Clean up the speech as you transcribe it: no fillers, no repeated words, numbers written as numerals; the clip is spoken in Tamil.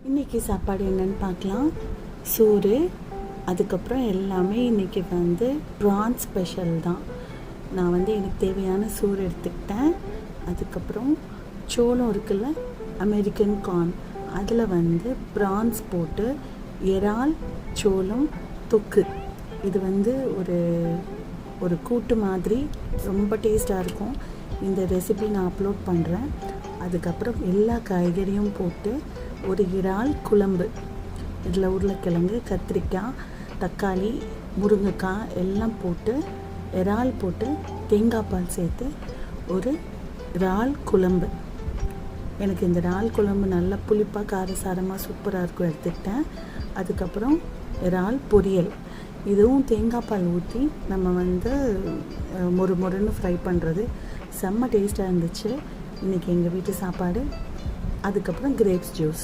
இன்றைக்கி சாப்பாடு என்னென்னு பார்க்கலாம். சோறு, அதுக்கப்புறம் எல்லாமே இன்றைக்கி ப்ரான் ஸ்பெஷல் தான். நான் எனக்கு தேவையான சோறு எடுத்துக்கிட்டேன். அதுக்கப்புறம் சோளம் இருக்குல்ல, அமெரிக்கன் கார்ன், அதில் ப்ரான்ஸ் போட்டு இறால் சோளம் தொக்கு. இது ஒரு கூட்டு மாதிரி ரொம்ப டேஸ்ட்டாக இருக்கும். இந்த ரெசிபி நான் அப்லோட் பண்ணுறேன். அதுக்கப்புறம் எல்லா காய்கறியும் போட்டு ஒரு இறால் குழம்பு. இதில் உருளைக்கிழங்கு, கத்திரிக்காய், தக்காளி, முருங்கைக்காய் எல்லாம் போட்டு இறால் போட்டு தேங்காய் பால் சேர்த்து ஒரு இறால் குழம்பு. எனக்கு இந்த இறால் குழம்பு நல்லா புளிப்பாக காரசாரமாக சூப்பராக இருக்கும், எடுத்துக்கிட்டேன். அதுக்கப்புறம் இறால் பொரியல், இதுவும் தேங்காய் பால் ஊற்றி நம்ம மொறு மொறுன்னு ஃப்ரை பண்ணுறது. செம்ம டேஸ்ட்டாக இருந்துச்சு இன்றைக்கி எங்கள் வீட்டு சாப்பாடு. அதுக்கப்புறம் கிரேப்ஸ் ஜூஸ்.